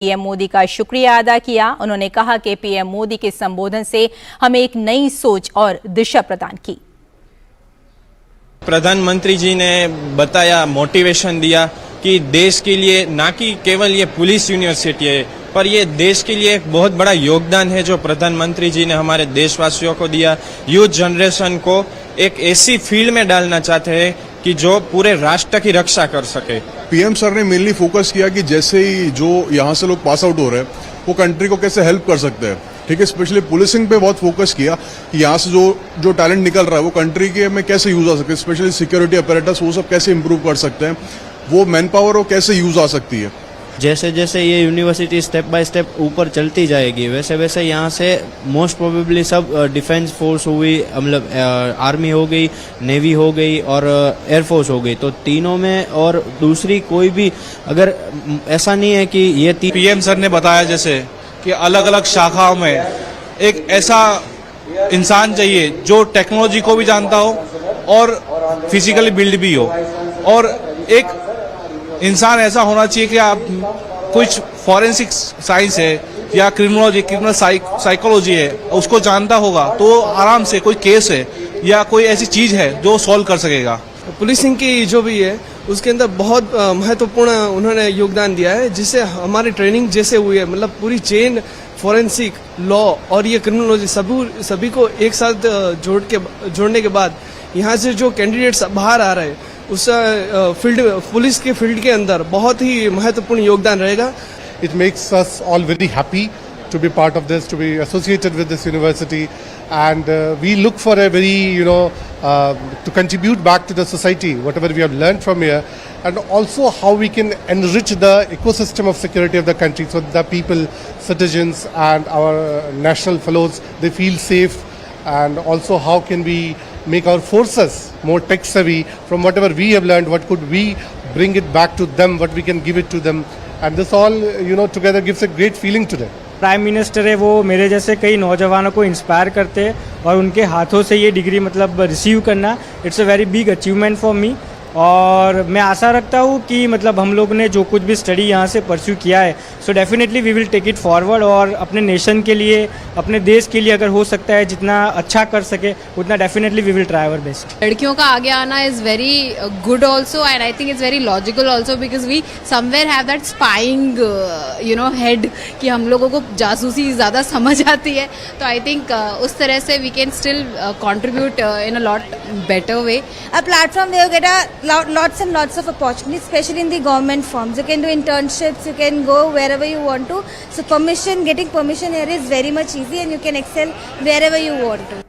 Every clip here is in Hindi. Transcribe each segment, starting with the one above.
पीएम मोदी का शुक्रिया अदा किया। उन्होंने कहा कि पीएम मोदी के संबोधन से हमें एक नई सोच और दिशा प्रदान की। प्रधानमंत्री जी ने बताया, मोटिवेशन दिया कि देश के लिए ना कि केवल ये पुलिस यूनिवर्सिटी है, पर ये देश के लिए एक बहुत बड़ा योगदान है जो प्रधानमंत्री जी ने हमारे देशवासियों को दिया। यूथ जनरेशन को एक ऐसी फील्ड में डालना चाहते हैं कि जो पूरे राष्ट्र की रक्षा कर सके। पीएम सर ने मेनली फोकस किया कि जैसे ही जो यहाँ से लोग पास आउट हो रहे हैं वो कंट्री को कैसे हेल्प कर सकते हैं, ठीक है। स्पेशली पुलिसिंग पे बहुत फोकस किया कि यहाँ से जो टैलेंट निकल रहा है वो कंट्री के में कैसे यूज आ सकते हैं, स्पेशली सिक्योरिटी अपैरेटस वो सब कैसे इंप्रूव कर सकते हैं, वो मैन पावर वो कैसे यूज आ सकती है। जैसे जैसे ये यूनिवर्सिटी स्टेप बाय स्टेप ऊपर चलती जाएगी वैसे वैसे यहाँ से मोस्ट प्रोबेबली सब डिफेंस फोर्स हुई, मतलब आर्मी हो गई, नेवी हो गई और एयरफोर्स हो गई, तो तीनों में और दूसरी कोई भी अगर ऐसा नहीं है कि ये पीएम सर ने बताया जैसे कि अलग अलग शाखाओं में एक ऐसा इंसान चाहिए जो टेक्नोलॉजी को भी जानता हो और फिजिकली बिल्ड भी हो, और एक इंसान ऐसा होना चाहिए कि आप कुछ फॉरेंसिक साइंस है या क्रिमिनल साइकोलॉजी है उसको जानता होगा तो आराम से कोई केस है या कोई ऐसी चीज है जो सॉल्व कर सकेगा। पुलिसिंग की जो भी है उसके अंदर बहुत महत्वपूर्ण उन्होंने योगदान दिया है, जिससे हमारी ट्रेनिंग जैसे हुई है, मतलब पूरी चेन फॉरेंसिक लॉ और ये क्रिमिनोलॉजी सभी को एक साथ जोड़ने के बाद यहाँ से जो कैंडिडेट्स बाहर आ रहे हैं उस फील्ड पुलिस के फील्ड के अंदर बहुत ही महत्वपूर्ण योगदान रहेगा। It makes us all very happy to be part of this, to be associated with this university, and we look for a very, to contribute back to the society, whatever we have learned from here, and also how we can enrich the ecosystem of security of the country so that people, citizens and our national fellows, they feel safe, and also how can we make our forces more tech savvy from whatever we have learned, what could we bring it back to them, what we can give it to them, and this all together gives a great feeling today. Prime minister है वो मेरे जैसे कई नौजवानों को इंस्पायर करते हैं और उनके हाथों से ये डिग्री मतलब रिसीव करना it's a very big achievement for me. और मैं आशा रखता हूँ कि मतलब हम लोग ने जो कुछ भी स्टडी यहाँ से परस्यू किया है so definitely we will take it forward और अपने नेशन के लिए, अपने देश के लिए अगर हो सकता है जितना अच्छा कर सके उतना definitely we will try our best. लड़कियों का आगे आना is very good also and I think it's very logical also because we somewhere have that spying head कि हम लोगों को जासूसी ज़्यादा समझ आती है, तो आई थिंक उस तरह से we can still contribute in a lot better way. A platform where you get lots and lots of opportunities, especially in the government firms. You can do internships, you can go wherever you want to. So getting permission here is very much easy and you can excel wherever you want to.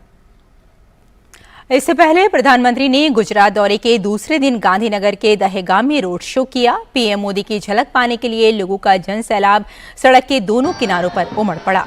इससे पहले प्रधानमंत्री ने गुजरात दौरे के दूसरे दिन गांधीनगर के दहेगाम में रोड शो किया। पीएम मोदी की झलक पाने के लिए लोगों का जनसैलाब सड़क के दोनों किनारों पर उमड़ पड़ा।